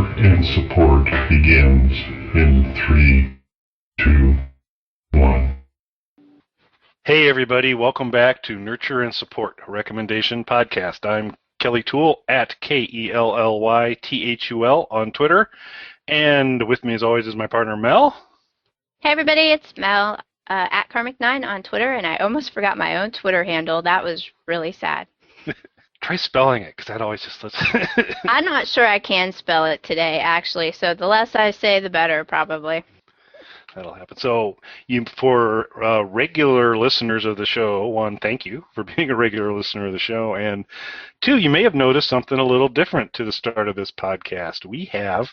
and Support begins in 3, 2, 1. Hey everybody, welcome back to Nurture and Support, a recommendation podcast. I'm Kelly Toole at KELLYTHUL on Twitter, and with me as always is my partner Mel. Hey everybody, it's Mel at Karmic9 on Twitter, and I almost forgot my own Twitter handle. That was really sad. Try spelling it, because that always just lets... I'm not sure I can spell it today, actually, so the less I say, the better, probably. That'll happen. So, for regular listeners of the show, one, thank you for being a regular listener of the show, and two, you may have noticed something a little different to the start of this podcast. We have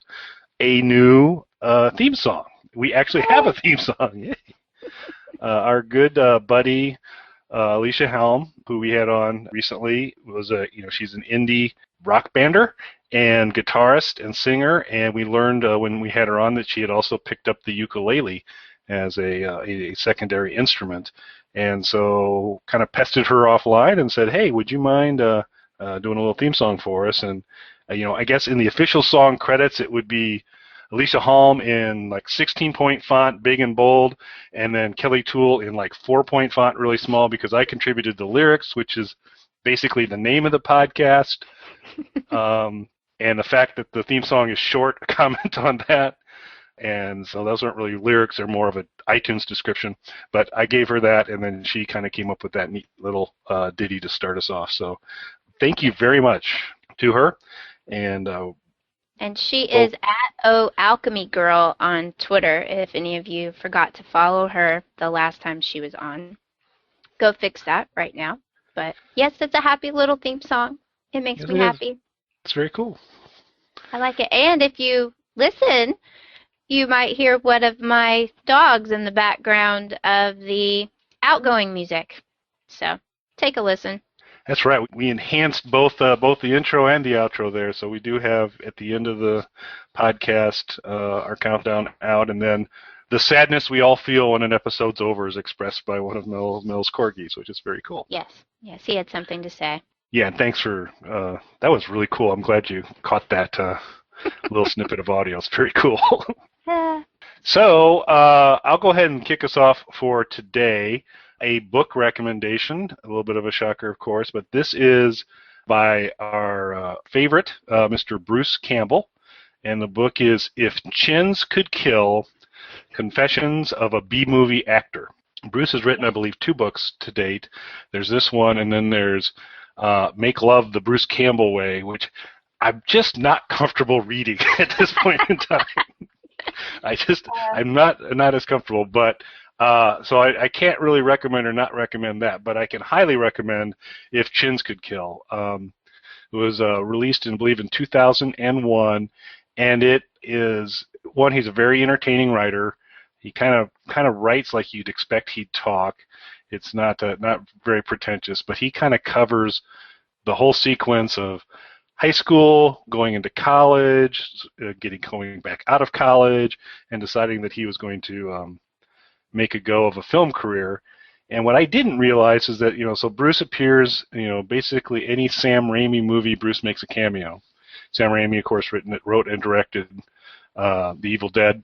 a new theme song. We actually have a theme song. Yay. Our good buddy Alicia, who we had on recently, was she's an indie rock bander and guitarist and singer, and we learned when we had her on that she had also picked up the ukulele as a secondary instrument, and so kind of pestered her offline and said, hey, would you mind doing a little theme song for us? And I guess in the official song credits it would be Alicia in like 16-point font, big and bold, and then Kelly Toole in like 4-point font, really small, because I contributed the lyrics, which is basically the name of the podcast. And the fact that the theme song is short, a comment on that. And so those aren't really lyrics, they're more of an iTunes description. But I gave her that, and then she kind of came up with that neat little ditty to start us off. So thank you very much to her. And she is at Alchemy Girl on Twitter, if any of you forgot to follow her the last time she was on. Go fix that right now. But yes, it's a happy little theme song. It makes me happy. It's very cool. I like it. And if you listen, you might hear one of my dogs in the background of the outgoing music. So take a listen. That's right. We enhanced both the intro and the outro there. So we do have at the end of the podcast our countdown out, and then the sadness we all feel when an episode's over is expressed by one of Mel's corgis, which is very cool. Yes, he had something to say. Yeah, and thanks for that was really cool. I'm glad you caught that little snippet of audio. It's very cool. So I'll go ahead and kick us off for today. A book recommendation, a little bit of a shocker, of course, but this is by our favorite, Mr. Bruce Campbell, and the book is If Chins Could Kill, Confessions of a B-Movie Actor. Bruce has written, I believe, 2 books to date. There's this one, and then there's Make Love the Bruce Campbell Way, which I'm just not comfortable reading at this point in time. I'm not as comfortable, but so I can't really recommend or not recommend that, but I can highly recommend If Chins Could Kill. It was released, I believe, in 2001, and it is, one, he's a very entertaining writer. He kind of writes like you'd expect he'd talk. It's not very pretentious, but he kind of covers the whole sequence of high school, going into college, going back out of college, and deciding that he was going to make a go of a film career. And what I didn't realize is that, so Bruce appears, basically any Sam Raimi movie, Bruce makes a cameo. Sam Raimi, of course, wrote and directed The Evil Dead,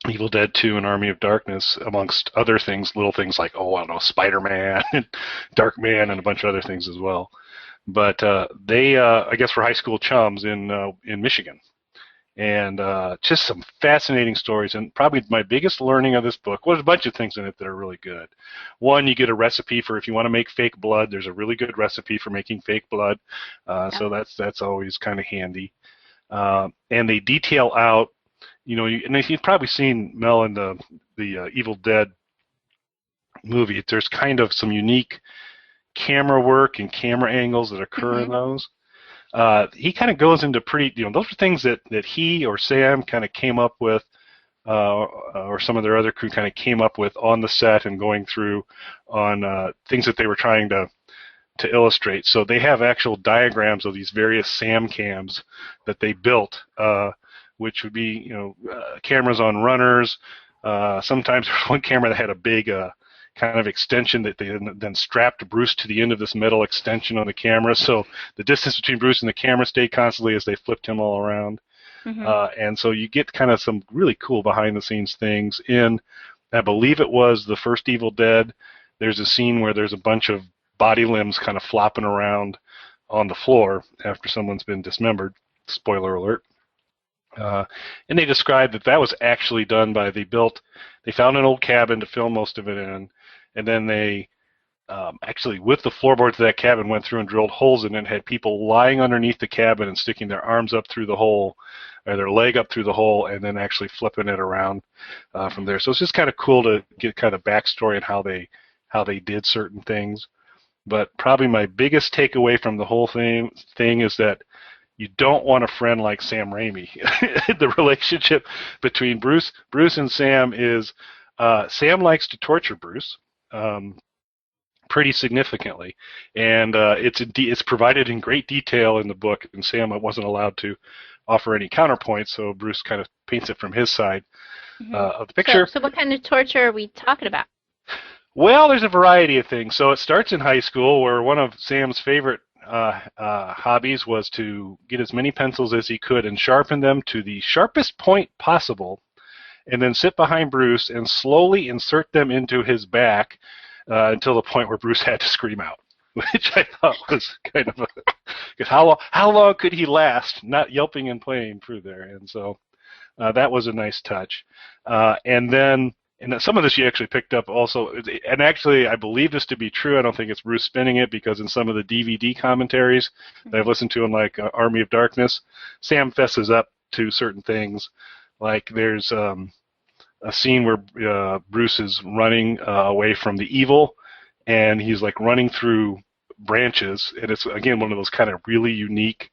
Evil Dead 2 and Army of Darkness, amongst other things, little things like, Spider-Man and Darkman and a bunch of other things as well. But they, I guess, were high school chums in Michigan. And just some fascinating stories. And probably my biggest learning of this book, well, there's a bunch of things in it that are really good. One, you get a recipe for if you want to make fake blood. There's a really good recipe for making fake blood. So that's always kind of handy. And they detail out, and you've probably seen, Mel, in the Evil Dead movie, there's kind of some unique camera work and camera angles that occur in those. He kind of goes into pretty, those are things that he or Sam kind of came up with, or some of their other crew kind of came up with on the set and going through on things that they were trying to illustrate. So they have actual diagrams of these various Sam cams that they built, which would be, cameras on runners. Sometimes there's one camera that had a big kind of extension that they then strapped Bruce to the end of this metal extension on the camera, so the distance between Bruce and the camera stayed constantly as they flipped him all around. And so you get kind of some really cool behind-the-scenes things. In, I believe it was the first Evil Dead, there's a scene where there's a bunch of body limbs kind of flopping around on the floor after someone's been dismembered. Spoiler alert. And they described that was actually done by, they found an old cabin to film most of it in, and then they actually, with the floorboards of that cabin, went through and drilled holes in it and had people lying underneath the cabin and sticking their arms up through the hole, or their leg up through the hole, and then actually flipping it around from there. So it's just kind of cool to get kind of backstory on how they did certain things. But probably my biggest takeaway from the whole thing is that you don't want a friend like Sam Raimi. The relationship between Bruce and Sam is, Sam likes to torture Bruce pretty significantly, and it's provided in great detail in the book, and Sam wasn't allowed to offer any counterpoint, so Bruce kind of paints it from his side of the picture. So what kind of torture are we talking about? Well, there's a variety of things. So it starts in high school, where one of Sam's favorite hobbies was to get as many pencils as he could and sharpen them to the sharpest point possible, and then sit behind Bruce and slowly insert them into his back until the point where Bruce had to scream out, which I thought was kind of because how long could he last not yelping and playing through there? And so that was a nice touch. And some of this you actually picked up also, and actually I believe this to be true. I don't think it's Bruce spinning it, because in some of the DVD commentaries that I've listened to in like Army of Darkness, Sam fesses up to certain things. Like there's a scene where Bruce is running away from the evil, and he's like running through branches, and it's again one of those kind of really unique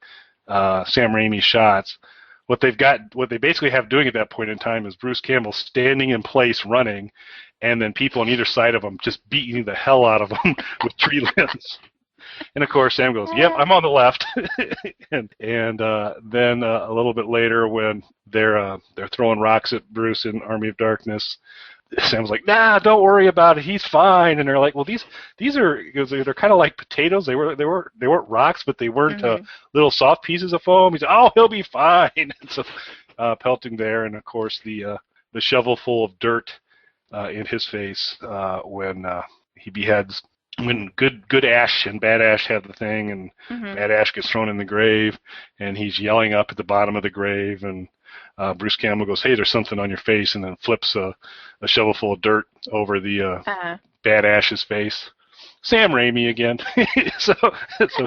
Sam Raimi shots. What they basically have doing at that point in time is Bruce Campbell standing in place running, and then people on either side of him just beating the hell out of him with tree limbs. And of course Sam goes, "Yep, I'm on the left." and then a little bit later, when they're throwing rocks at Bruce in Army of Darkness, Sam's like, "Nah, don't worry about it. He's fine." And they're like, "Well, these are, they're kind of like potatoes. They weren't rocks, but they weren't little soft pieces of foam." He's, "Oh, he'll be fine." And so pelting there, and of course the shovel full of dirt in his face when he beheads. When good Ash and Bad Ash have the thing, and Bad Ash gets thrown in the grave, and he's yelling up at the bottom of the grave, and Bruce Campbell goes, "Hey, there's something on your face," and then flips a shovel full of dirt over the Bad Ash's face. Sam Raimi again. so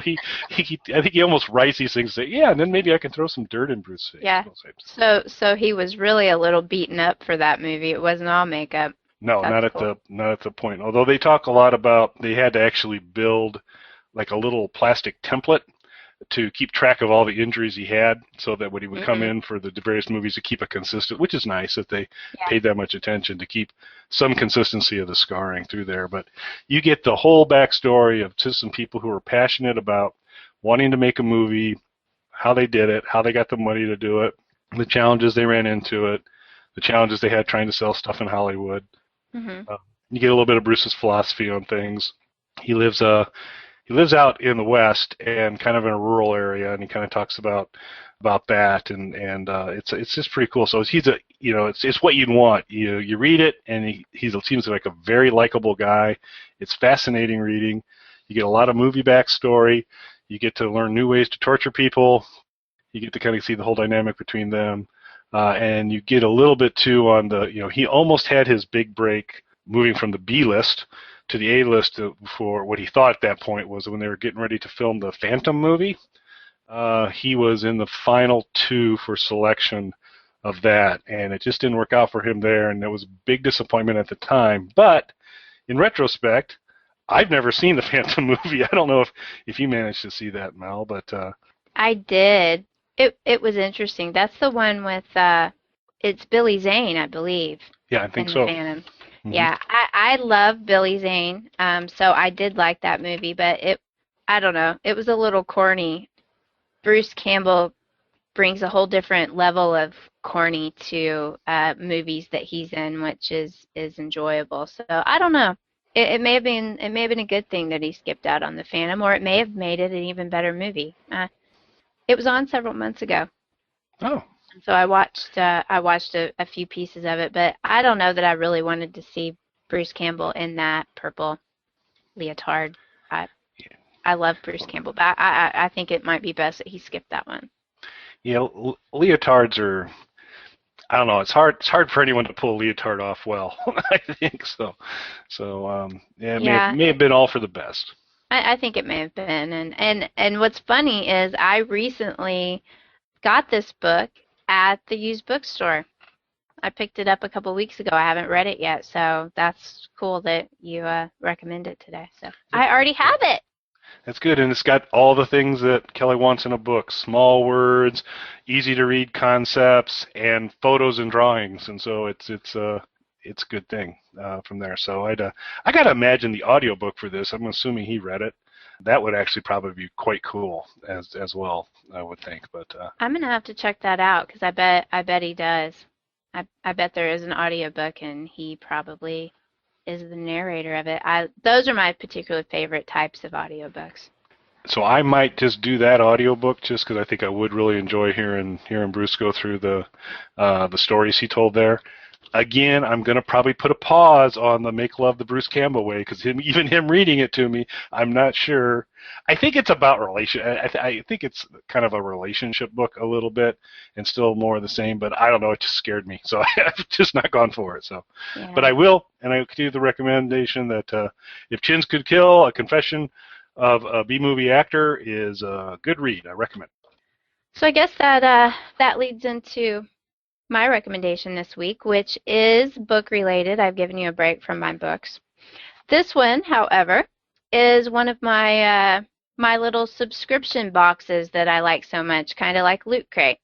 he I think he almost writes these things and say, "Yeah, and then maybe I can throw some dirt in Bruce's face." Yeah. So he was really a little beaten up for that movie. It wasn't all makeup. No, not at the point. Although they talk a lot about they had to actually build like a little plastic template to keep track of all the injuries he had, so that when he would come in for the various movies to keep it consistent, which is nice that they paid that much attention to keep some consistency of the scarring through there. But you get the whole backstory of just some people who are passionate about wanting to make a movie, how they did it, how they got the money to do it, the challenges they ran into it, the challenges they had trying to sell stuff in Hollywood. You get a little bit of Bruce's philosophy on things. He lives out in the West and kind of in a rural area, and he kind of talks about that, and it's just pretty cool. So he's it's what you'd want. You read it, and he seems like a very likable guy. It's fascinating reading. You get a lot of movie backstory. You get to learn new ways to torture people. You get to kind of see the whole dynamic between them. And you get a little bit too on he almost had his big break moving from the B list to the A list for what he thought at that point was when they were getting ready to film the Phantom movie. He was in the final two for selection of that, and it just didn't work out for him there, and it was a big disappointment at the time. But in retrospect, I've never seen the Phantom movie. I don't know if you managed to see that, Mel, but I did. It was interesting. That's the one with it's Billy Zane, I believe. Yeah, I think so. Phantom. Yeah, I love Billy Zane. So I did like that movie, but I don't know. It was a little corny. Bruce Campbell brings a whole different level of corny to movies that he's in, which is enjoyable. So I don't know. it may have been a good thing that he skipped out on the Phantom, or it may have made it an even better movie. It was on several months ago, Oh, so I watched a few pieces of it, but I don't know that I really wanted to see Bruce Campbell in that purple leotard. I I love Bruce Campbell, but I think it might be best that he skipped that one. yeah, leotards are. I don't know. It's hard. It's hard for anyone to pull a leotard off well. I think so. So yeah, it Yeah, may have been all for the best. I think it may have been, and what's funny is I recently got this book at the used bookstore. I picked it up a couple weeks ago. I haven't read it yet, so that's cool that you recommend it today. So Yep. I already have it. That's good, and it's got all the things that Kelly wants in a book: small words, easy to read concepts, and photos and drawings. And so it's a good thing from there. So I gotta imagine the audiobook for this. I'm assuming he read it. That would actually probably be quite cool as well. I would think, but I'm gonna have to check that out because I bet he does. I bet there is an audiobook and he probably is the narrator of it. Those are my particular favorite types of audiobooks. so I might just do that audiobook just because I think I would really enjoy hearing Bruce go through the stories he told there. Again, I'm going to probably put a pause on the Make Love the Bruce Campbell Way because even him reading it to me, I'm not sure. I think it's about I think it's kind of a relationship book a little bit and still more of the same, but I don't know. It just scared me, so I've just not gone for it. So, Yeah. but I will, and I continue the recommendation that if Chins Could Kill, A Confession of a B-movie actor is a good read. I recommend. So I guess that leads into my recommendation this week, which is book related. I've given you a break from my books. This one, however, is one of my little subscription boxes that I like so much, kind of like Loot Crate.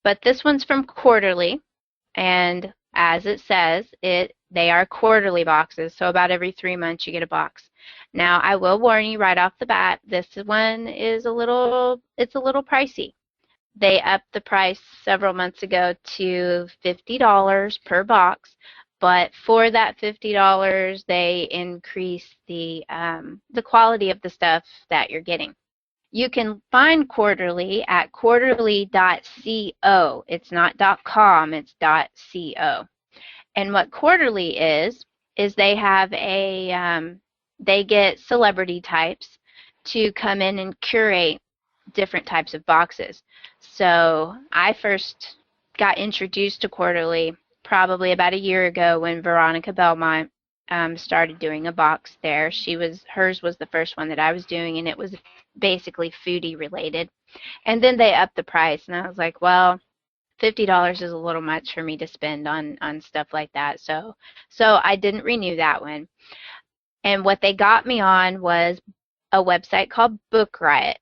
But this one's from Quarterly, and as it says, they are quarterly boxes, so about every 3 months you get a box. Now, I will warn you right off the bat, this one is a little pricey. They upped the price several months ago to $50 per box, but for that $50, they increase the quality of the stuff that you're getting. You can find Quarterly at quarterly.co. It's not .com, it's .co. And what Quarterly is they have they get celebrity types to come in and curate different types of boxes. So I first got introduced to Quarterly probably about a year ago when Veronica Belmont started doing a box there. Hers was the first one that I was doing, and it was basically foodie related. And then they upped the price, and I was like, well, $50 is a little much for me to spend on stuff like that. So I didn't renew that one. And what they got me on was a website called Book Riot.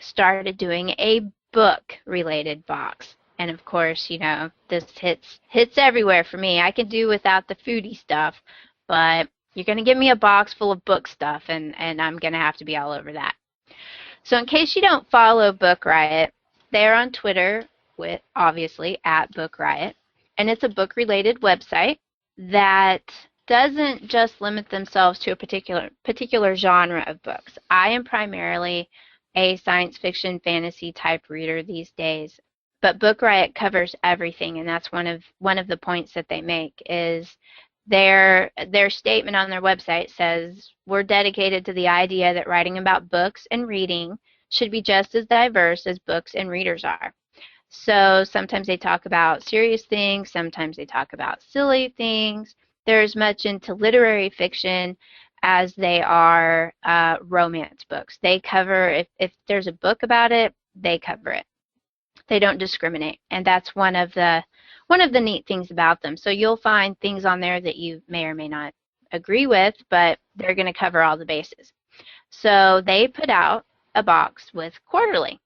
Started doing a book related box, and of course, this hits everywhere for me. I can do without the foodie stuff, but you're going to give me a box full of book stuff, and I'm going to have to be all over that. So in case you don't follow Book Riot, they're on Twitter with obviously at Book Riot, and it's a book related website that doesn't just limit themselves to a particular genre of books. I am primarily a science fiction fantasy type reader these days, but Book Riot covers everything, and that's one of the points that they make is their statement on their website says, we're dedicated to the idea that writing about books and reading should be just as diverse as books and readers are. So sometimes they talk about serious things, sometimes they talk about silly things. They're as much into literary fiction as they are romance books. They cover, if there's a book about it, they cover it. They don't discriminate, and that's one of the neat things about them. So you'll find things on there that you may or may not agree with, but they're going to cover all the bases. So they put out a box with Quarterly,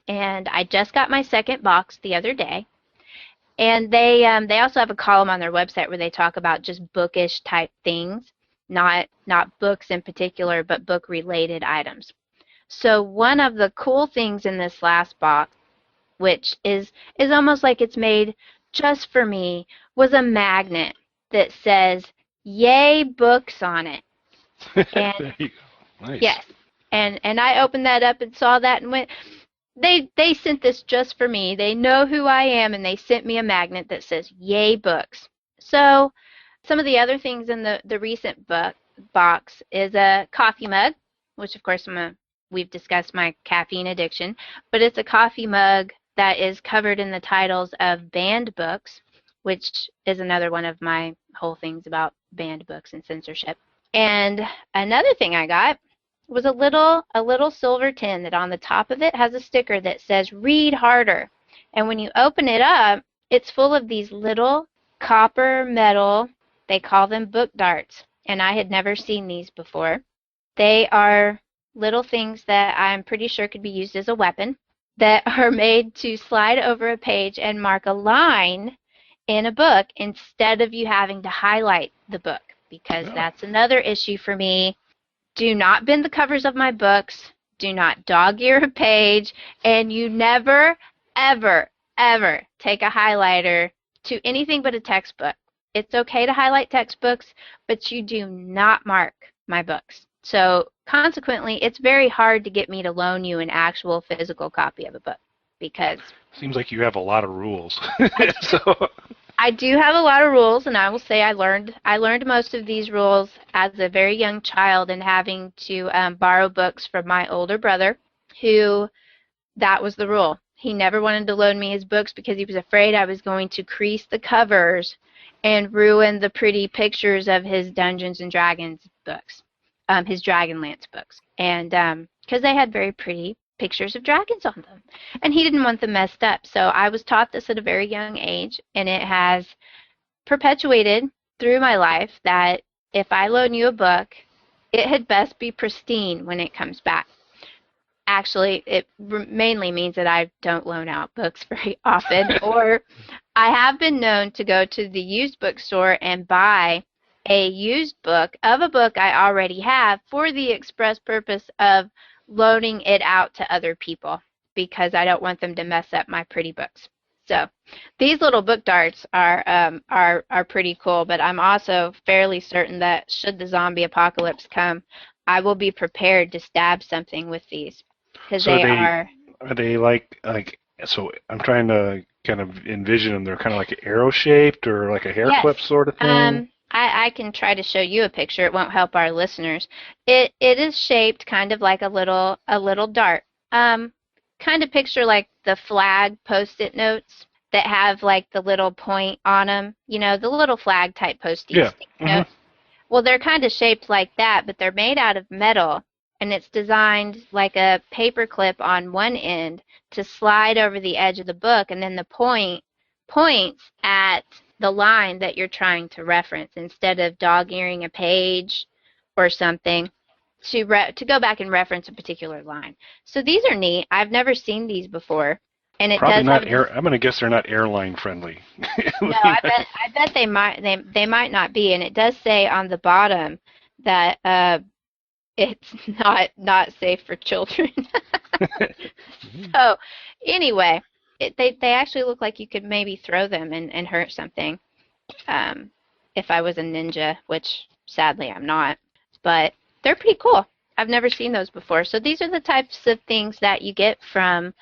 and I just got my second box the other day. And they also have a column on their website where they talk about just bookish type things. Not books in particular, but book-related items. So one of the cool things in this last box, which is almost like it's made just for me, was a magnet that says, "Yay, books" on it. And There you go. Nice. yes, and I opened that up and saw that and went, they sent this just for me. They know who I am, and they sent me a magnet that says "Yay Books." So some of the other things in the recent box is a coffee mug, which of course we've discussed my caffeine addiction, but it's a coffee mug that is covered in the titles of banned books, which is another one of my whole things about banned books and censorship. And another thing I got was a little silver tin that on the top of it has a sticker that says "Read Harder." And when you open it up, it's full of these little copper metal, they call them book darts, and I had never seen these before. They are little things that I'm pretty sure could be used as a weapon that are made to slide over a page and mark a line in a book instead of you having to highlight the book, because that's another issue for me. Do not bend the covers of my books. Do not dog-ear a page. And you never, ever, ever take a highlighter to anything but a textbook. It's okay to highlight textbooks, but you do not mark my books. So consequently, it's very hard to get me to loan you an actual physical copy of a book, because Seems like you have a lot of rules. So I do have a lot of rules, and I will say I learned most of these rules as a very young child, and having to borrow books from my older brother, who, that was the rule. He never wanted to loan me his books because he was afraid I was going to crease the covers and ruin the pretty pictures of his Dungeons and Dragons books, his Dragonlance books, and because they had very pretty pictures of dragons on them, and he didn't want them messed up. So I was taught this at a very young age, and it has perpetuated through my life that if I loan you a book, it had best be pristine when it comes back. Actually, it mainly means that I don't loan out books very often, or I have been known to go to the used bookstore and buy a used book of a book I already have for the express purpose of loaning it out to other people, because I don't want them to mess up my pretty books. So these little book darts are pretty cool, but I'm also fairly certain that should the zombie apocalypse come, I will be prepared to stab something with these, because so are they like so I'm trying to kind of envision them. They're kind of like arrow shaped or like a hair yes. clip sort of thing. I can try to show you a picture. It won't help our listeners. It is shaped kind of like a little dart. Kind of picture like the flag Post-it notes that have like the little point on them. You know, the little flag type Post-it notes. Well, they're kind of shaped like that, but they're made out of metal, and it's designed like a paper clip on one end to slide over the edge of the book, and then the point points at the line that you're trying to reference, instead of dog-earing a page or something to go back and reference a particular line. So these are neat. I've never seen these before, and it Probably does not have I'm going to guess they're not airline friendly. no, I bet they might not be, and it does say on the bottom that it's not safe for children. So anyway, they actually look like you could maybe throw them and hurt something. If I was a ninja, which sadly I'm not, but they're pretty cool. I've never seen those before. So these are the types of things that you get from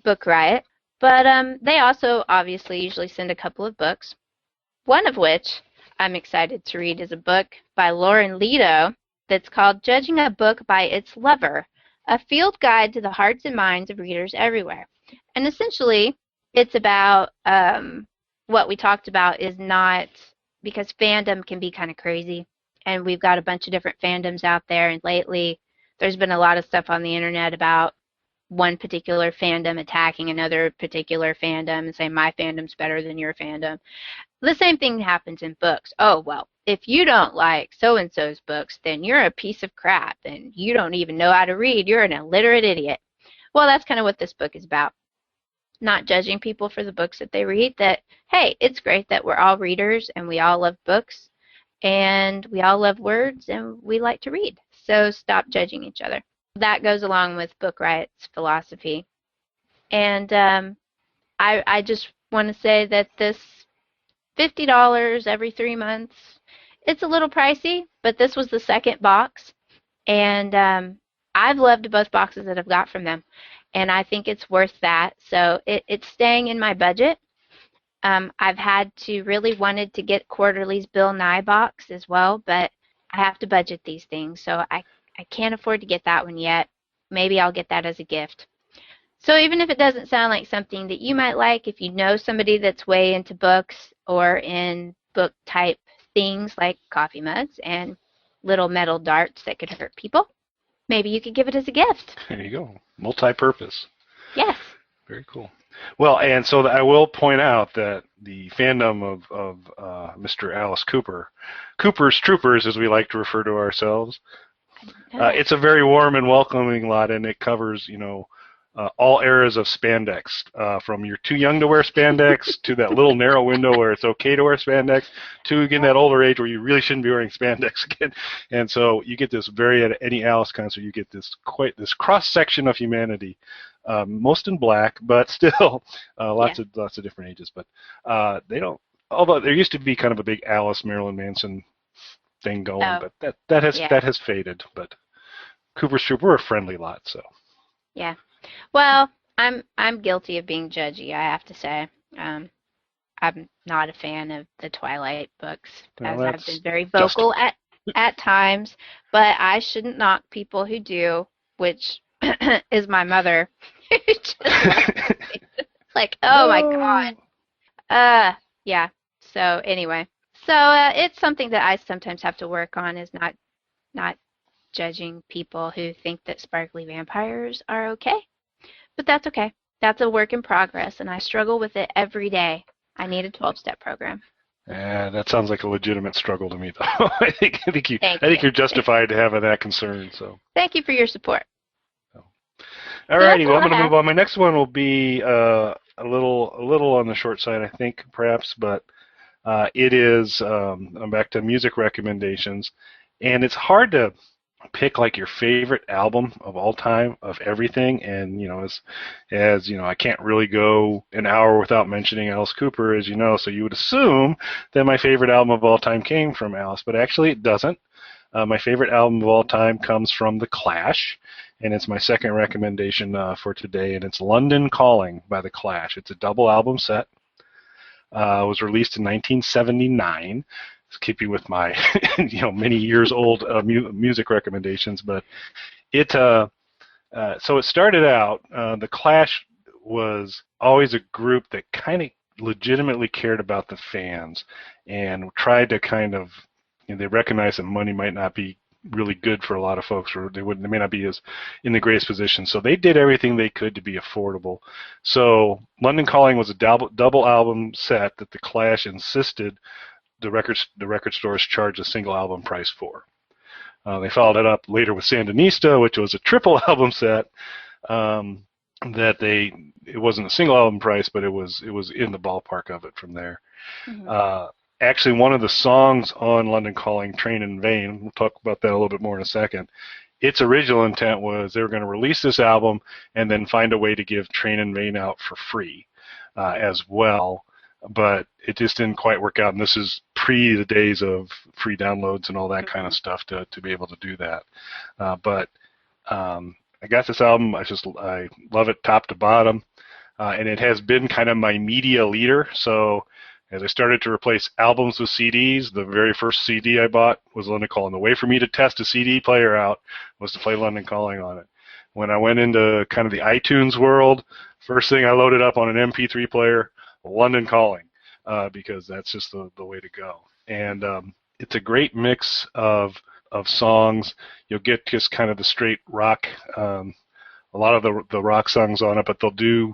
Book Riot. But they also obviously usually send a couple of books, one of which I'm excited to read is a book by Lauren Lido that's called Judging a Book by Its Lover, a field guide to the hearts and minds of readers everywhere. And essentially, it's about what we talked about is not, because fandom can be kind of crazy, and we've got a bunch of different fandoms out there, and lately there's been a lot of stuff on the internet about one particular fandom attacking another particular fandom and saying my fandom's better than your fandom. The same thing happens in books. Oh, well, if you don't like so-and-so's books, then you're a piece of crap, and you don't even know how to read. You're an illiterate idiot. Well, that's kind of what this book is about. Not judging people for the books that they read, that, hey, it's great that we're all readers, and we all love books, and we all love words, and we like to read. So stop judging each other. That goes along with Book Riot's philosophy. And I just want to say that this $50 every 3 months, it's a little pricey, but this was the second box. And I've loved both boxes that I've got from them, and I think it's worth that. So it's staying in my budget. I've had to really wanted to get Quarterly's Bill Nye box as well, but I have to budget these things, so I can't afford to get that one yet. Maybe I'll get that as a gift. So even if it doesn't sound like something that you might like, if you know somebody that's way into books or in book type things like coffee mugs and little metal darts that could hurt people, maybe you could give it as a gift. There you go. Multi-purpose. Yes. Very cool. Well, and so I will point out that the fandom of Mr. Alice Cooper, Cooper's Troopers, as we like to refer to ourselves, it's a very warm and welcoming lot, and it covers, all eras of spandex, from you're too young to wear spandex to that little narrow window where it's okay to wear spandex to, again, that older age where you really shouldn't be wearing spandex again. And so you get this at any Alice concert, you get this cross-section of humanity, most in black, but still lots of different ages. But they don't, although there used to be kind of a big Alice Marilyn Manson thing going, but that has faded. But Cooper's Troop, we're a friendly lot, so. Yeah. Well, I'm guilty of being judgy, I have to say. I'm not a fan of the Twilight books, as I've been very vocal at times, but I shouldn't knock people who do, which is my mother. Like, oh my God. Yeah. So anyway, it's something that I sometimes have to work on, is not judging people who think that sparkly vampires are okay. But that's okay. That's a work in progress, and I struggle with it every day. I need a 12-step program. Yeah, that sounds like a legitimate struggle to me, though. I think you're justified to having that concern. So. Thank you for your support. All righty, well, I'm going to move on. My next one will be a little on the short side, I think, perhaps, but it is. I'm back to music recommendations, and it's hard to pick like your favorite album of all time of everything, and as I can't really go an hour without mentioning Alice Cooper, as you know, so you would assume that my favorite album of all time came from Alice, but actually it doesn't. My favorite album of all time comes from The Clash, and it's my second recommendation for today, and it's London Calling by The Clash. It's a double album set. It was released in 1979. Keeping with my many years old music recommendations, but so it started out, the Clash was always a group that kind of legitimately cared about the fans and tried to kind of, they recognized that money might not be really good for a lot of folks, or they may not be as in the greatest position, so they did everything they could to be affordable. So London Calling was a double album set that the Clash insisted the record stores charged a single album price for. They followed it up later with Sandinista, which was a triple album set. It wasn't a single album price, but it was in the ballpark of it from there. Mm-hmm. Actually, one of the songs on London Calling, Train in Vain, we'll talk about that a little bit more in a second. Its original intent was they were going to release this album and then find a way to give Train in Vain out for free as well. But it just didn't quite work out, and this is pre the days of free downloads and all that kind of stuff to be able to do that. But I got this album. I love it top to bottom, and it has been kind of my media leader. So as I started to replace albums with CDs, the very first CD I bought was London Calling. The way for me to test a CD player out was to play London Calling on it. When I went into kind of the iTunes world, first thing I loaded up on an MP3 player, London Calling, because that's just the way to go. And it's a great mix of songs. You'll get just kind of the straight rock, a lot of the rock songs on it, but they'll do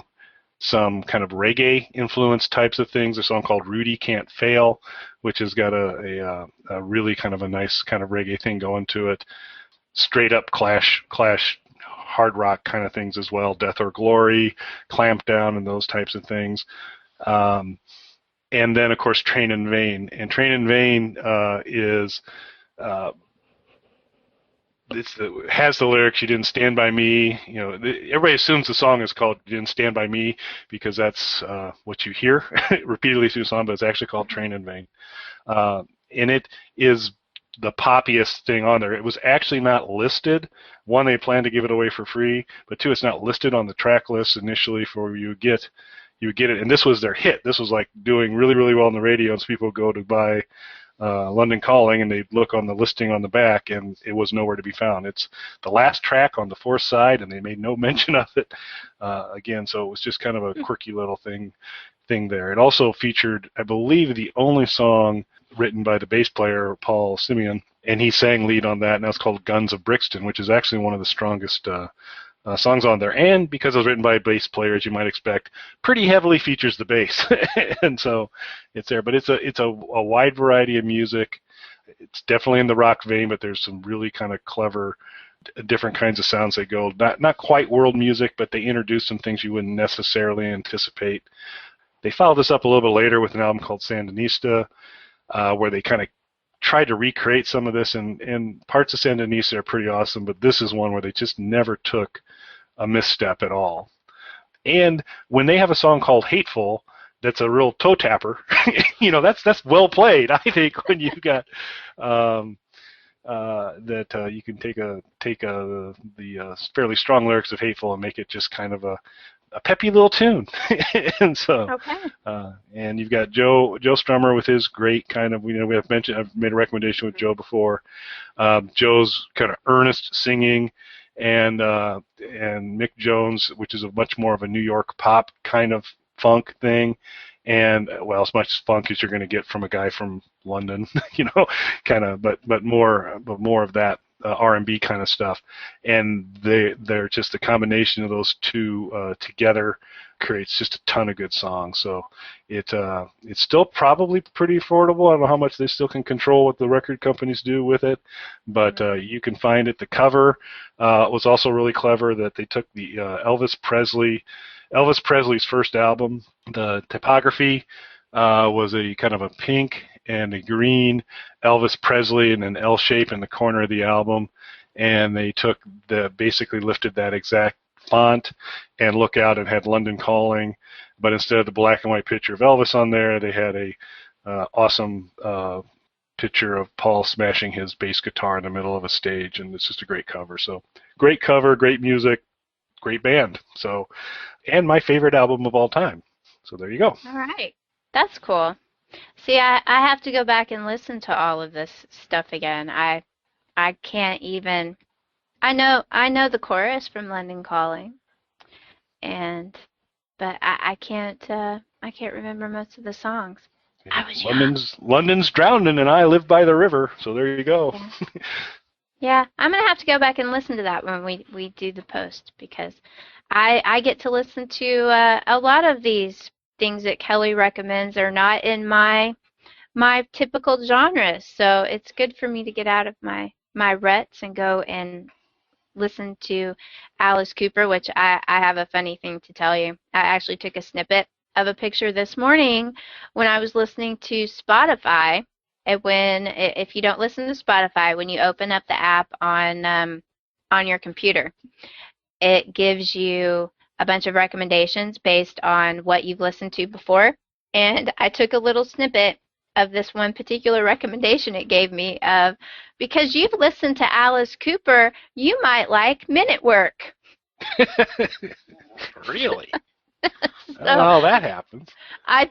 some kind of reggae influence types of things. A song called Rudy Can't Fail, which has got a really kind of a nice kind of reggae thing going to it. Straight up Clash hard rock kind of things as well. Death or Glory, Clamp Down, and those types of things. And then, of course, Train in Vain. And Train in Vain has the lyrics, "You didn't stand by me." Everybody assumes the song is called "You Didn't Stand by Me" because that's what you hear repeatedly through the song, but it's actually called Train in Vain. And it is the poppiest thing on there. It was actually not listed. One, they planned to give it away for free, but two, it's not listed on the track list initially for you would get it. And this was their hit. This was like doing really, really well on the radio, and so people would go to buy London Calling, and they'd look on the listing on the back, and it was nowhere to be found. It's the last track on the fourth side, and they made no mention of it again. So it was just kind of a quirky little thing there. It also featured, I believe, the only song written by the bass player, Paul Simeon, and he sang lead on that, and that's called Guns of Brixton, which is actually one of the strongest songs on there. And because it was written by a bass player, as you might expect, pretty heavily features the bass. And so it's there. But it's a wide variety of music. It's definitely in the rock vein, but there's some really kind of clever different kinds of sounds they go. Not quite world music, but they introduce some things you wouldn't necessarily anticipate. They followed this up a little bit later with an album called Sandinista, where they kind of tried to recreate some of this, and parts of Sandinista are pretty awesome, but this is one where they just never took a misstep at all. And when they have a song called Hateful, that's a real toe tapper, that's well played, I think, when you've got that you can take the fairly strong lyrics of Hateful and make it just kind of a peppy little tune. And so, and you've got Joe Strummer with his great kind of, I've made a recommendation with Joe before. Joe's kind of earnest singing, and Mick Jones, which is a much more of a New York pop kind of funk thing, and as much funk as you're going to get from a guy from London, kind of, but more of that R&B kind of stuff, and they're just the combination of those two together creates just a ton of good songs. So it's still probably pretty affordable. I don't know how much they still can control what the record companies do with it, but you can find it. The cover was also really clever, that they took the Elvis Presley's first album. The typography was a kind of a pink and a green Elvis Presley and an L shape in the corner of the album, and they basically lifted that exact font and look out and had London Calling, but instead of the black and white picture of Elvis on there, they had a awesome picture of Paul smashing his bass guitar in the middle of a stage, and it's just a great cover. So great cover, great music, great band. So, and my favorite album of all time. So there you go. All right, that's cool. See, I have to go back and listen to all of this stuff again. I can't even. I know the chorus from London Calling, but I can't remember most of the songs. Yeah. I was young. London's drowning, and I live by the river. So there you go. Yeah, I'm gonna have to go back and listen to that when we do the post, because I get to listen to a lot of these things that Kelly recommends are not in my typical genres. So it's good for me to get out of my ruts and go and listen to Alice Cooper, which I have a funny thing to tell you. I actually took a snippet of a picture this morning when I was listening to Spotify. And if you don't listen to Spotify, when you open up the app on your computer, it gives you a bunch of recommendations based on what you've listened to before. And I took a little snippet of this one particular recommendation it gave me of, because you've listened to Alice Cooper, you might like Minute Work. Really? So, I don't know how that happens. I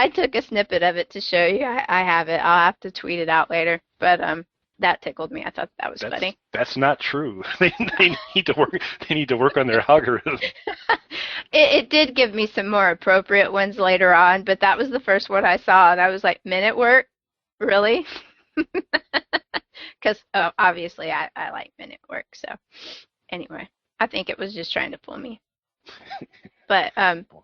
took a snippet of it to show you. I have it. I'll have to tweet it out later. But that tickled me. I thought that was funny. That's not true. They need to work. They need to work on their algorithm. It did give me some more appropriate ones later on, but that was the first one I saw, and I was like, Minute Work, really? Because obviously I like Minute Work. So anyway, I think it was just trying to fool me. But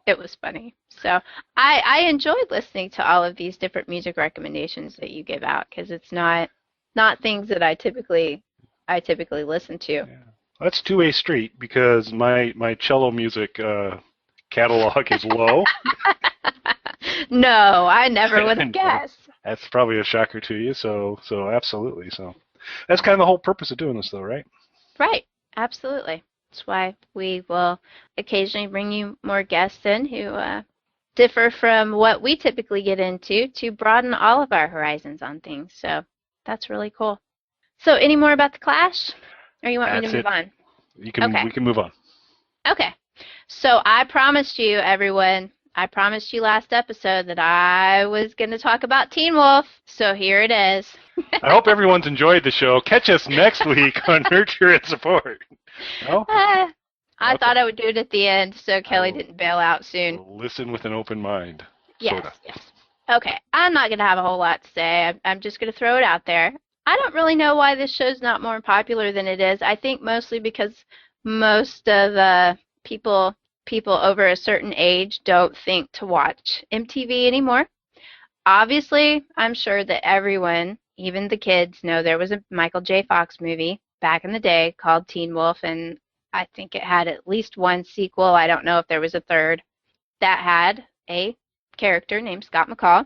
it was funny. So I enjoyed listening to all of these different music recommendations that you give out, because it's not things that I typically listen to. Yeah. Well, that's two-way street, because my cello music catalog is low. No, I never would have guessed. That's probably a shocker to you. So absolutely. So that's kind of the whole purpose of doing this, though, right? Right. Absolutely. That's why we will occasionally bring you more guests in who differ from what we typically get into, to broaden all of our horizons on things. So that's really cool. So, any more about the Clash? Or you want me to That's move it. on? We can move on. Okay. So, I promised you, everyone, I promised you last episode that I was going to talk about Teen Wolf. So, here it is. I hope everyone's enjoyed the show. Catch us next week on Nurture and Support. No? I Okay. thought I would do it at the end so Kelly didn't bail out soon. Listen with an open mind. Yes, Sorta. yes. Okay, I'm not going to have a whole lot to say. I'm just going to throw it out there. I don't really know why this show's not more popular than it is. I think mostly because most of people over a certain age don't think to watch MTV anymore. Obviously, I'm sure that everyone, even the kids, know there was a Michael J. Fox movie back in the day called Teen Wolf, and I think it had at least one sequel. I don't know if there was a third that had a character named Scott McCall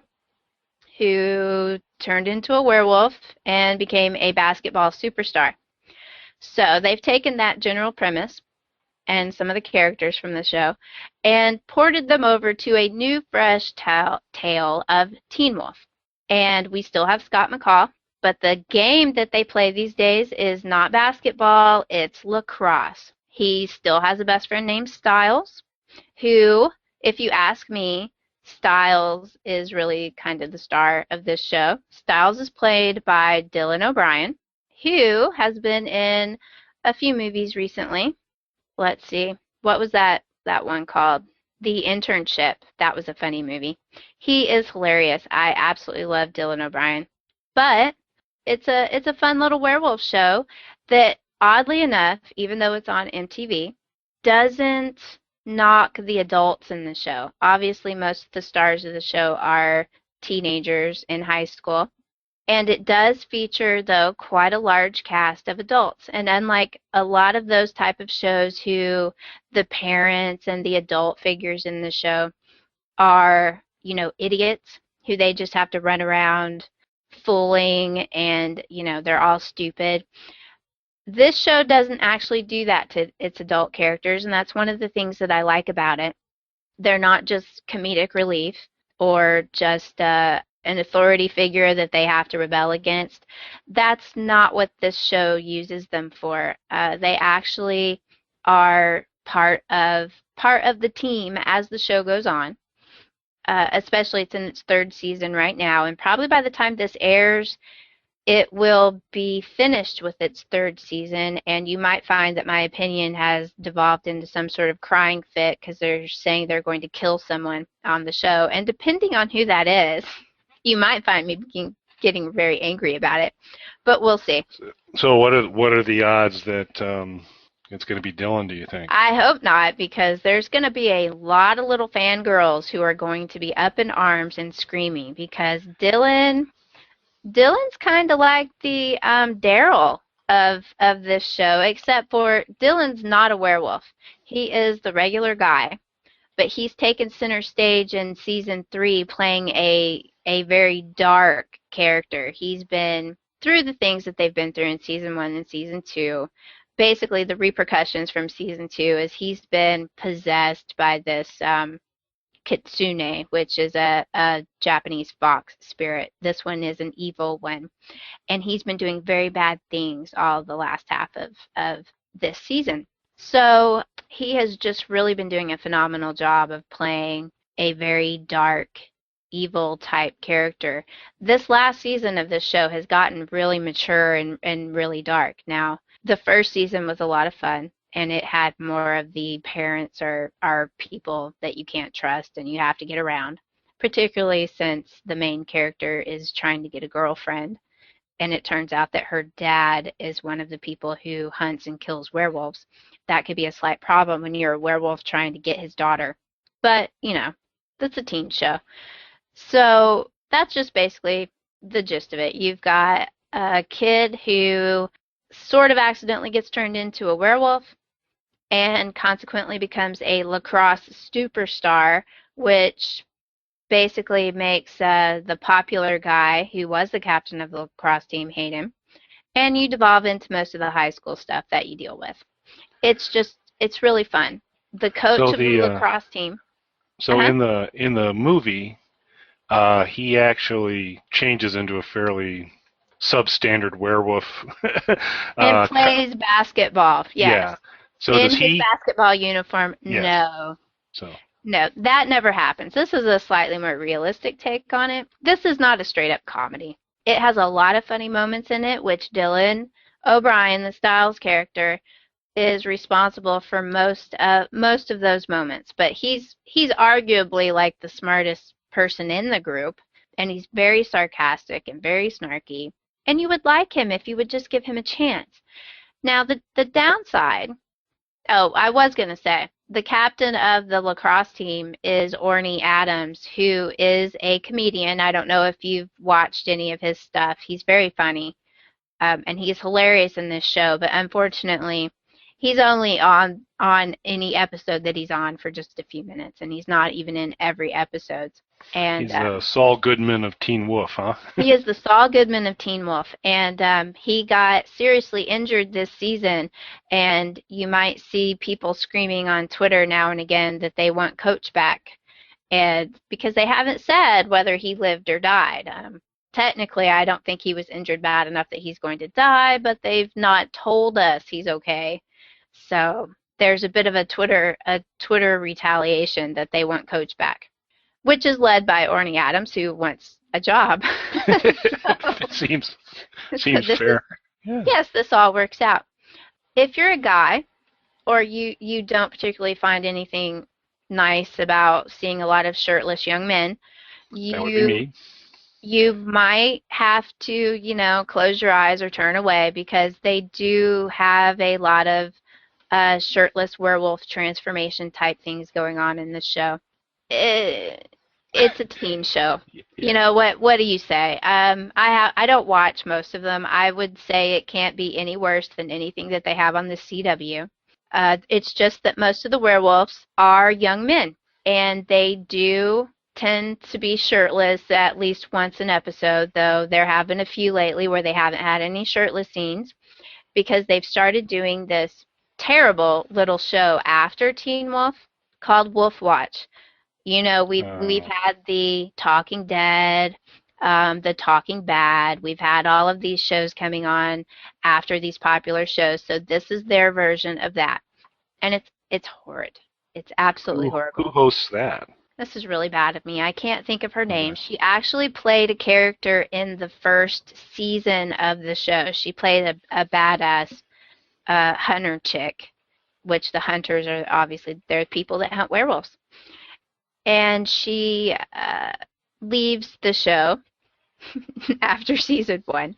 who turned into a werewolf and became a basketball superstar. So they've taken that general premise and some of the characters from the show and ported them over to a new, fresh tale of Teen Wolf. And we still have Scott McCall, but the game that they play these days is not basketball, it's lacrosse. He still has a best friend named Styles, who, if you ask me, Styles is really kind of the star of this show. Styles is played by Dylan O'Brien, who has been in a few movies recently. Let's see. What was that one called? The Internship. That was a funny movie. He is hilarious. I absolutely love Dylan O'Brien. But it's a fun little werewolf show that, oddly enough, even though it's on MTV, doesn't knock the adults in the show. Obviously, most of the stars of the show are teenagers in high school. And it does feature, though, quite a large cast of adults. And unlike a lot of those type of shows who the parents and the adult figures in the show are, idiots who they just have to run around fooling and, they're all stupid. This show doesn't actually do that to its adult characters, and that's one of the things that I like about it. They're not just comedic relief or just an authority figure that they have to rebel against. That's not what this show uses them for. They actually are part of the team as the show goes on. Especially it's in its third season right now, and probably by the time this airs, it will be finished with its third season, and you might find that my opinion has devolved into some sort of crying fit because they're saying they're going to kill someone on the show. And depending on who that is, you might find me getting very angry about it. But we'll see. So what are the odds that it's going to be Dylan, do you think? I hope not, because there's going to be a lot of little fangirls who are going to be up in arms and screaming because Dylan's kind of like the Daryl of this show, except for Dylan's not a werewolf. He is the regular guy, but he's taken center stage in season 3 playing a very dark character. He's been through the things that they've been through in season 1 and season 2. Basically, the repercussions from season 2 is he's been possessed by this kitsune, which is a Japanese fox spirit. This one is an evil one. And he's been doing very bad things all the last half of this season. So he has just really been doing a phenomenal job of playing a very dark, evil type character. This last season of this show has gotten really mature and really dark. Now, the first season was a lot of fun, and it had more of the parents are people that you can't trust and you have to get around, particularly since the main character is trying to get a girlfriend, and it turns out that her dad is one of the people who hunts and kills werewolves. That could be a slight problem when you're a werewolf trying to get his daughter. But, that's a teen show. So that's just basically the gist of it. You've got a kid who sort of accidentally gets turned into a werewolf and consequently becomes a lacrosse superstar, which basically makes the popular guy who was the captain of the lacrosse team hate him. And you devolve into most of the high school stuff that you deal with. It's really fun. The coach of the lacrosse team. So in the movie, he actually changes into a fairly substandard werewolf. And plays basketball. Yes. Yeah. So In does his he? basketball uniform, Yes. no. So No, that never happens. This is a slightly more realistic take on it. This is not a straight-up comedy. It has a lot of funny moments in it, which Dylan O'Brien, the Styles character, is responsible for most of those moments. But he's arguably like the smartest person in the group, and he's very sarcastic and very snarky. And you would like him if you would just give him a chance. Now, the downside. Oh, I was going to say, the captain of the lacrosse team is Orny Adams, who is a comedian. I don't know if you've watched any of his stuff. He's very funny, and he's hilarious in this show, but unfortunately, he's only on any episode that he's on for just a few minutes, and he's not even in every episode. And he's the Saul Goodman of Teen Wolf, huh? he is the Saul Goodman of Teen Wolf, and he got seriously injured this season, and you might see people screaming on Twitter now and again that they want Coach back, and because they haven't said whether he lived or died. Technically, I don't think he was injured bad enough that he's going to die, but they've not told us he's okay. So there's a bit of a Twitter retaliation that they want Coach back, which is led by Orny Adams, who wants a job. Seems So fair. Yeah. Yes, this all works out. If you're a guy, or you don't particularly find anything nice about seeing a lot of shirtless young men, That would be me. you might have to, close your eyes or turn away, because they do have a lot of shirtless werewolf transformation type things going on in this show. It's a teen show. Yeah. You know, what do you say? I don't watch most of them. I would say it can't be any worse than anything that they have on the CW. It's just that most of the werewolves are young men, and they do tend to be shirtless at least once an episode, though there have been a few lately where they haven't had any shirtless scenes, because they've started doing this terrible little show after Teen Wolf called Wolf Watch. You know, we've had the Talking Dead, the Talking Bad. We've had all of these shows coming on after these popular shows. So this is their version of that, and it's horrid. It's absolutely horrible. Who hosts that? This is really bad of me. I can't think of her name. She actually played a character in the first season of the show. She played a badass hunter chick, which the hunters are obviously, they're people that hunt werewolves. And she leaves the show after season 1.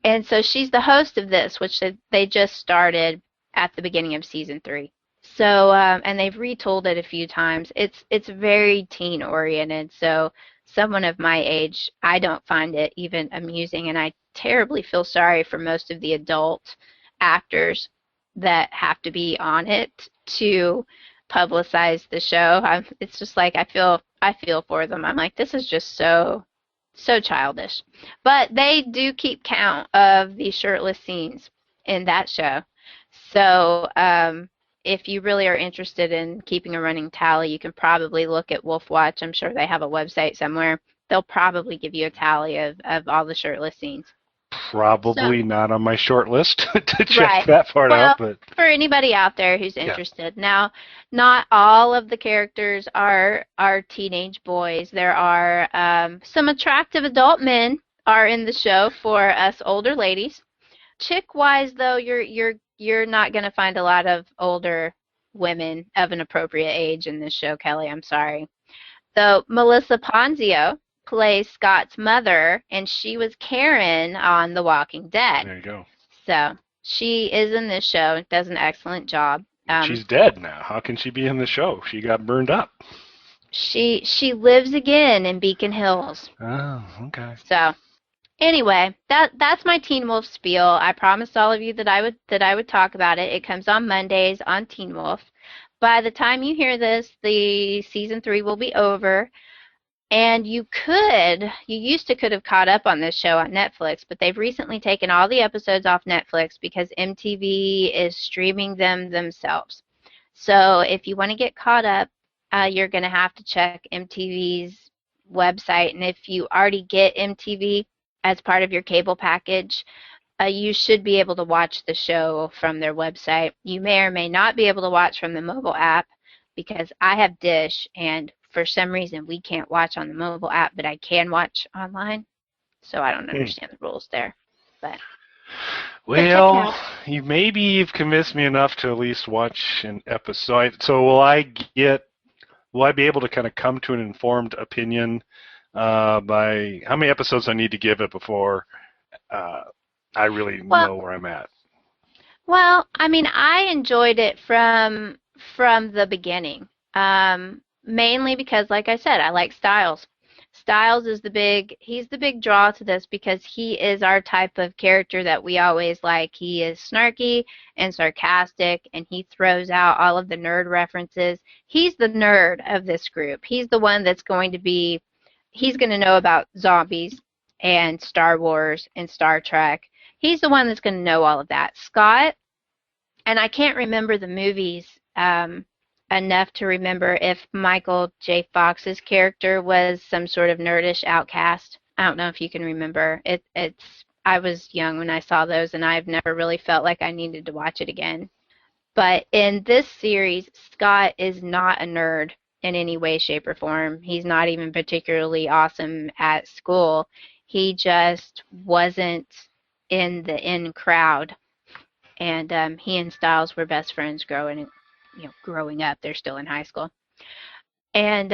And so she's the host of this, which they just started at the beginning of season 3. So, and they've retooled it a few times. It's very teen oriented. So someone of my age, I don't find it even amusing, and I terribly feel sorry for most of the adult actors that have to be on it to publicize the show. It's just like I feel for them. I'm like, this is just so childish. But they do keep count of the shirtless scenes in that show. So, if you really are interested in keeping a running tally, you can probably look at Wolf Watch. I'm sure they have a website somewhere. They'll probably give you a tally of all the shirtless scenes. Probably not on my short list to check Right. that part out. But For anybody out there who's interested. Now, not all of the characters are teenage boys. There are some attractive adult men are in the show for us older ladies. Chick-wise, though, you're not going to find a lot of older women of an appropriate age in this show, Kelly. I'm sorry. Though Melissa Ponzio plays Scott's mother, and she was Karen on The Walking Dead. there you go. So she is in this show, does an excellent job. She's dead now. How can she be in the show? She got burned up. She lives again in Beacon Hills. Oh, okay. So anyway, that's my Teen Wolf spiel. I promised all of you that I would talk about it. It comes on Mondays on Teen Wolf. By the time you hear this, the season 3 will be over. And you used to could have caught up on this show on Netflix, but they've recently taken all the episodes off Netflix because MTV is streaming them themselves. So if you want to get caught up, you're going to have to check MTV's website. And if you already get MTV, as part of your cable package, you should be able to watch the show from their website. You may or may not be able to watch from the mobile app because I have Dish, and for some reason we can't watch on the mobile app, but I can watch online. So I don't understand the rules there. But Well, you've convinced me enough to at least watch an episode. So will I be able to kind of come to an informed opinion by how many episodes I need to give it before I really know where I'm at? Well, I mean, I enjoyed it from the beginning, mainly because, like I said, I like Styles. Styles is he's the big draw to this because he is our type of character that we always like. He is snarky and sarcastic, and he throws out all of the nerd references. He's the nerd of this group. He's the one that's he's going to know about zombies and Star Wars and Star Trek. He's the one that's going to know all of that. Scott, and I can't remember the movies enough to remember if Michael J. Fox's character was some sort of nerdish outcast. I don't know if you can remember. I was young when I saw those, and I've never really felt like I needed to watch it again. But in this series, Scott is not a nerd in any way, shape, or form. He's not even particularly awesome at school. He just wasn't in the in crowd. And he and Styles were best friends growing up. They're still in high school. And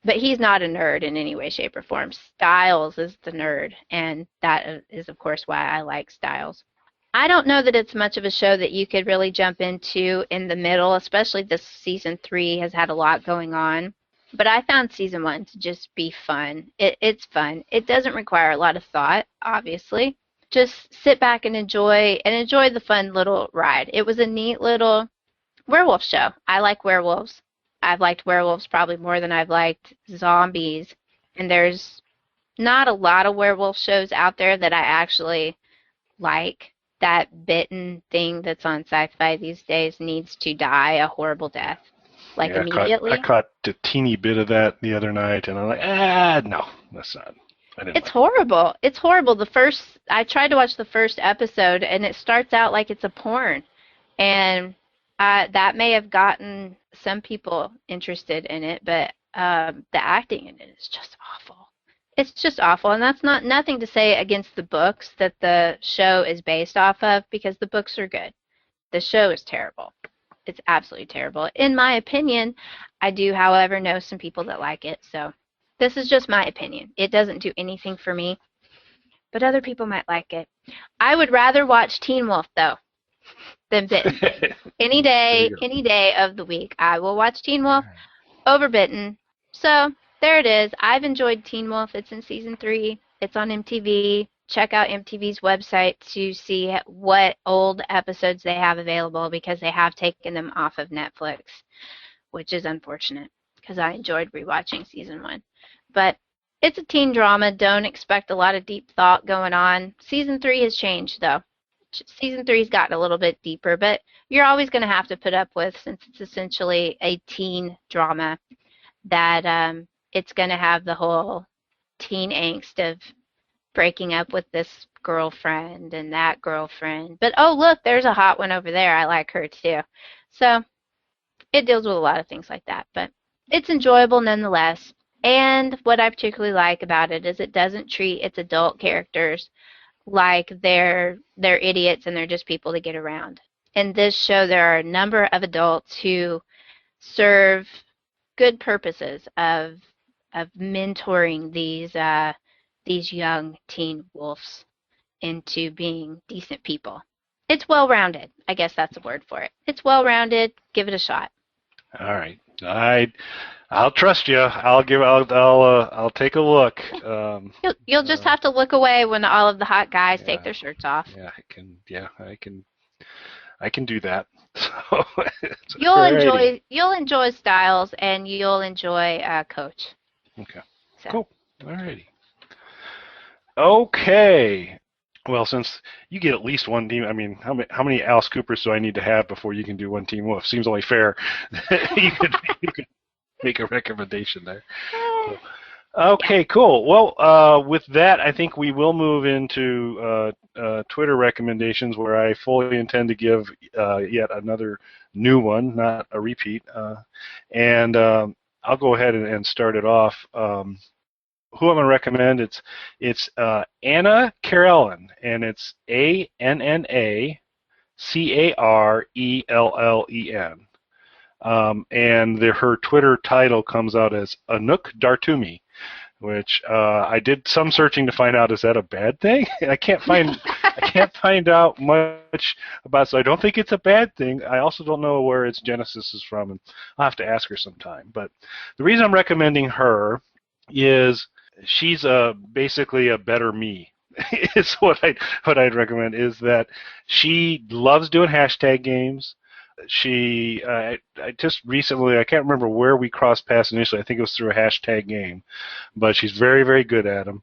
but he's not a nerd in any way, shape, or form. Styles is the nerd, and that is, of course, why I like Styles. I don't know that it's much of a show that you could really jump into in the middle, especially this season 3 has had a lot going on. But I found season 1 to just be fun. It's fun. It doesn't require a lot of thought, obviously. Just sit back and enjoy the fun little ride. It was a neat little werewolf show. I like werewolves. I've liked werewolves probably more than I've liked zombies. And there's not a lot of werewolf shows out there that I actually like. That bitten thing that's on sci-fi these days needs to die a horrible death. Immediately. I caught a teeny bit of that the other night, and I'm like, no, that's not. It's horrible. It's horrible. I tried to watch the first episode, and it starts out like it's a porn. And that may have gotten some people interested in it, but the acting in it is just awful. It's just awful, and that's nothing to say against the books that the show is based off of, because the books are good. The show is terrible. It's absolutely terrible. In my opinion, I do, however, know some people that like it, so this is just my opinion. It doesn't do anything for me, but other people might like it. I would rather watch Teen Wolf, though, than Bitten. Any day of the week, I will watch Teen Wolf over Bitten. So there it is. I've enjoyed Teen Wolf. It's in season 3. It's on MTV. Check out MTV's website to see what old episodes they have available, because they have taken them off of Netflix, which is unfortunate because I enjoyed rewatching season 1. But it's a teen drama. Don't expect a lot of deep thought going on. Season 3 has changed, though. Season 3's gotten a little bit deeper, but you're always going to have to put up with, since it's essentially a teen drama, that it's going to have the whole teen angst of breaking up with this girlfriend and that girlfriend. But, oh, look, there's a hot one over there. I like her, too. So it deals with a lot of things like that, but it's enjoyable nonetheless. And what I particularly like about it is it doesn't treat its adult characters like they're idiots and they're just people to get around. In this show, there are a number of adults who serve good purposes of mentoring these young teen wolves into being decent people. It's well-rounded. I guess that's the word for it. It's well-rounded. Give it a shot. All right. I'll trust you. I'll take a look. You'll just have to look away when all of the hot guys take their shirts off. Yeah, I can do that. So you'll enjoy Styles, and you'll enjoy Coach. Okay. So. Cool. Alrighty. Okay. Well, since you get at least one team, I mean, how many Alice Coopers do I need to have before you can do one Team Wolf? Seems only fair. you could make a recommendation there. So, Okay, cool. Well, with that, I think we will move into Twitter recommendations, where I fully intend to give yet another new one, not a repeat. And I'll go ahead and start it off. Who I'm going to recommend? It's Anna Carellen, and it's ANNACARELLEN. And her Twitter title comes out as Anouk Dartumi, which I did some searching to find out, is that a bad thing? And I can't find out much about it, so I don't think it's a bad thing. I also don't know where its genesis is from, and I'll have to ask her sometime. But the reason I'm recommending her is she's basically a better me. Is what I'd recommend, is that she loves doing hashtag games. I just recently, I can't remember where we crossed paths initially. I think it was through a hashtag game, but she's very, very good at them.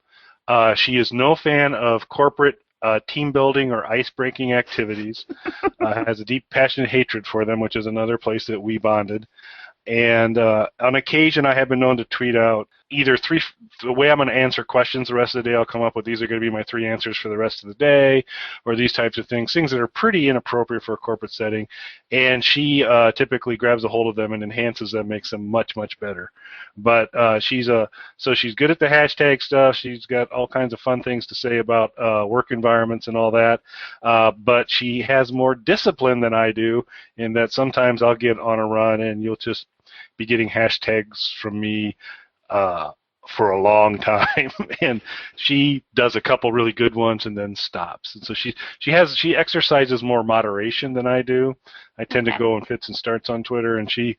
She is no fan of corporate team building or ice breaking activities. Has a deep, passionate hatred for them, which is another place that we bonded. And on occasion, I have been known to tweet out either the way I'm going to answer questions the rest of the day. I'll come up with, these are going to be my 3 answers for the rest of the day, or these types of things that are pretty inappropriate for a corporate setting. And she typically grabs a hold of them and enhances them, makes them much, much better. But so she's good at the hashtag stuff. She's got all kinds of fun things to say about work environments and all that. But she has more discipline than I do, in that sometimes I'll get on a run and you'll just be getting hashtags from me for a long time, and she does a couple really good ones and then stops. And so she exercises more moderation than I do. I tend to go in fits and starts on Twitter, and she's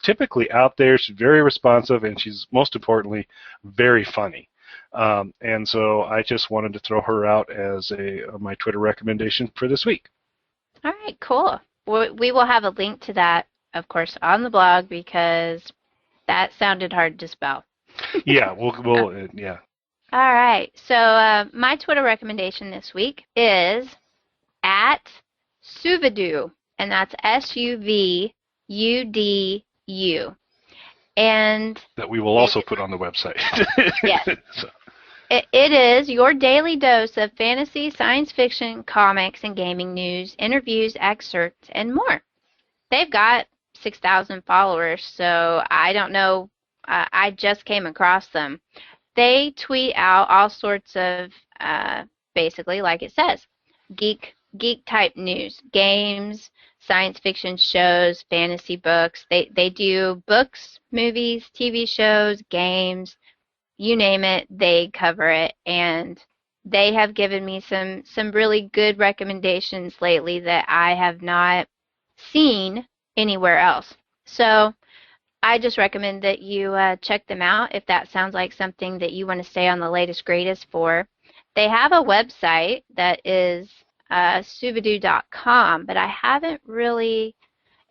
typically out there. She's very responsive, and she's, most importantly, very funny. And so I just wanted to throw her out as my Twitter recommendation for this week. All right, cool. We will have a link to that, of course, on the blog, because that sounded hard to spell. Yeah, yeah. All right. So my Twitter recommendation this week is at Suvidu, and that's SUVUDU. And that we will also put on the website. Yes. So. It is your daily dose of fantasy, science fiction, comics, and gaming news, interviews, excerpts, and more. They've got 6,000 followers, so I don't know. I just came across them. They tweet out all sorts of, basically, like it says, geek type news, games, science fiction shows, fantasy books. They do books, movies, TV shows, games, you name it, they cover it. And they have given me some really good recommendations lately that I have not seen anywhere else. So I just recommend that you check them out if that sounds like something that you want to stay on the latest greatest for. They have a website that is suvidu.com, but I haven't really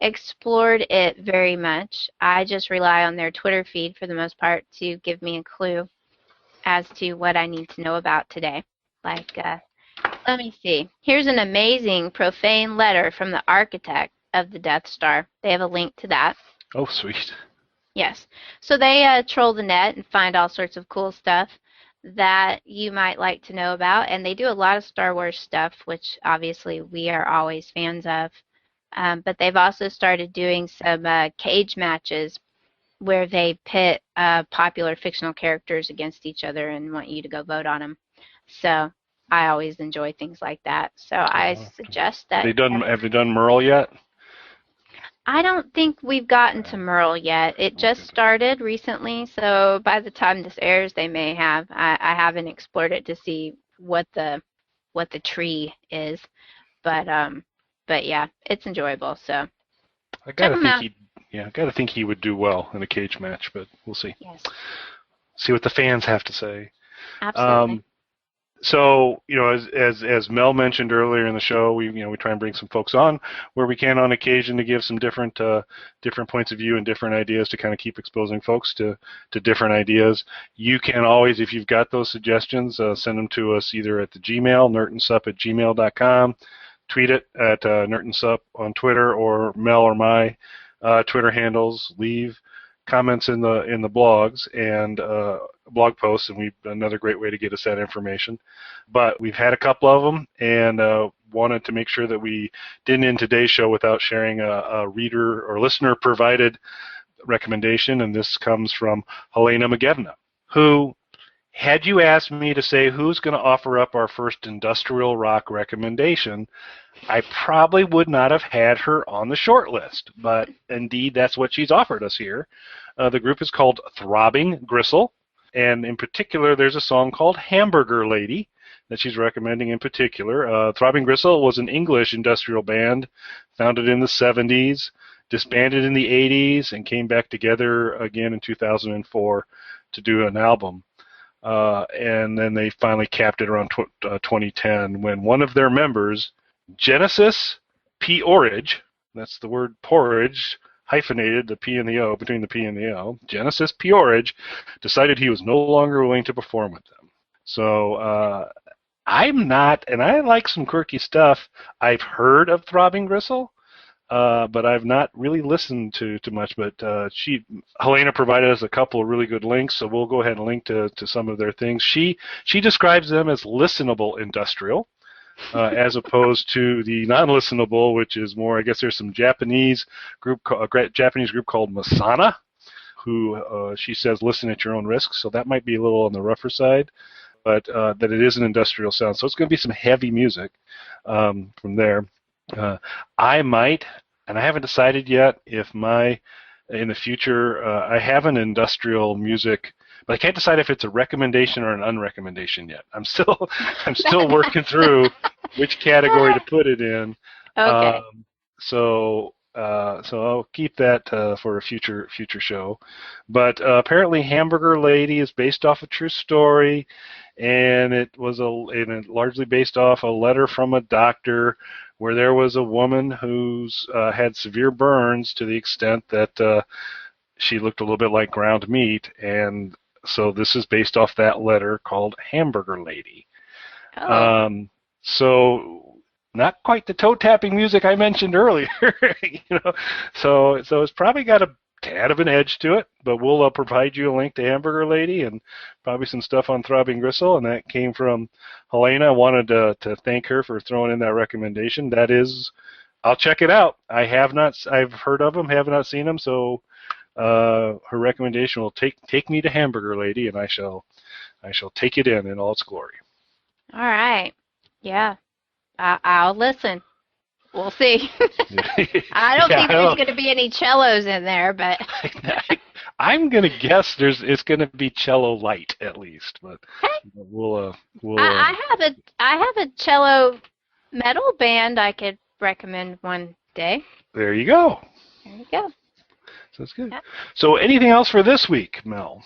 explored it very much. I just rely on their Twitter feed for the most part to give me a clue as to what I need to know about today. Like, let me see. Here's an amazing profane letter from the architect of the Death Star. They have a link to that. Oh, sweet. Yes. So they troll the net and find all sorts of cool stuff that you might like to know about. And they do a lot of Star Wars stuff, which obviously we are always fans of. But they've also started doing some cage matches where they pit popular fictional characters against each other and want you to go vote on them. So I always enjoy things like that. So I suggest that. Have they done Merle yet? I don't think we've gotten to Merle yet. It just started recently, so by the time this airs, they may have. I haven't explored it to see what the tree is, but yeah, it's enjoyable. So I gotta think he would do well in a cage match, but we'll see. Yes. See what the fans have to say. Absolutely. So, as Mel mentioned earlier in the show, we try and bring some folks on where we can on occasion to give some different points of view and different ideas to kind of keep exposing folks to different ideas. You can always, if you've got those suggestions, send them to us either at the Gmail, nertandsup@gmail.com, tweet it at nertandsup on Twitter, or Mel or my Twitter handles. Leave comments in the blogs and blog posts, and another great way to get us that information. But we've had a couple of them, and wanted to make sure that we didn't end today's show without sharing a reader or listener provided recommendation, and this comes from Helena McGetna, who, had you asked me to say who's going to offer up our first industrial rock recommendation, I probably would not have had her on the short list, but indeed that's what she's offered us here. The group is called Throbbing Gristle, and in particular there's a song called Hamburger Lady that she's recommending in particular. Throbbing Gristle was an English industrial band founded in the 70s, disbanded in the 80s, and came back together again in 2004 to do an album. And then they finally capped it around 2010 when one of their members, Genesis Porridge, that's the word porridge, hyphenated the P and the O, between the P and the O, Genesis Porridge, decided he was no longer willing to perform with them. So I'm not, and I like some quirky stuff. I've heard of Throbbing Gristle, but I've not really listened to much. But Helena provided us a couple of really good links, so we'll go ahead and link to some of their things. She describes them as listenable industrial, as opposed to the non-listenable, which is more, I guess there's some Japanese group called Masana, who she says listen at your own risk, so that might be a little on the rougher side, but that it is an industrial sound. So it's going to be some heavy music from there. I might, and I haven't decided yet if in the future, I have an industrial music, but I can't decide if it's a recommendation or an unrecommendation yet. I'm still working through which category to put it in. Okay. So I'll keep that for a future show. But apparently, Hamburger Lady is based off a true story, and it was largely based off a letter from a doctor where there was a woman who's had severe burns to the extent that she looked a little bit like ground meat, and so this is based off that letter called Hamburger Lady. Oh. So not quite the toe-tapping music I mentioned earlier, So it's probably got a tad of an edge to it, but we'll provide you a link to Hamburger Lady and probably some stuff on Throbbing Gristle, and that came from Helena. I wanted to thank her for throwing in that recommendation. That is, I'll check it out. I've heard of them, have not seen them, so her recommendation will take me to Hamburger Lady, and I shall take it in all its glory. All right. Yeah. I'll listen. We'll see. I don't think there's going to be any cellos in there, but I'm going to guess it's going to be cello light at least, but we'll. I have a cello metal band I could recommend one day. There you go. There you go. So that's good. Yeah. So anything else for this week, Mel?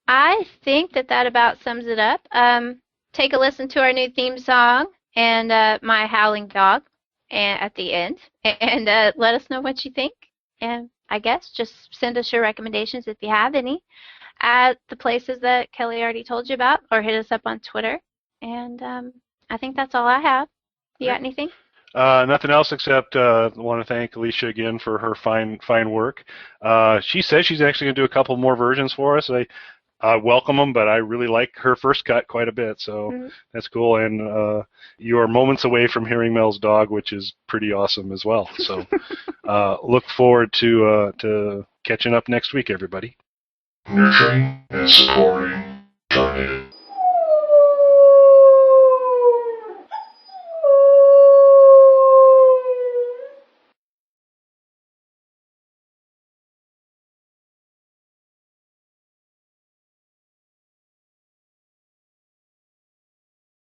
I think that about sums it up. Take a listen to our new theme song and my howling dog at the end, and let us know what you think. And I guess just send us your recommendations if you have any at the places that Kelly already told you about, or hit us up on Twitter. And I think that's all I have. You got anything? Nothing else except I want to thank Alicia again for her fine work. She says she's actually going to do a couple more versions for us. I welcome them, but I really like her first cut quite a bit, so that's cool. And you are moments away from hearing Mel's dog, which is pretty awesome as well. So look forward to catching up next week, everybody. Nurturing and supporting Riot.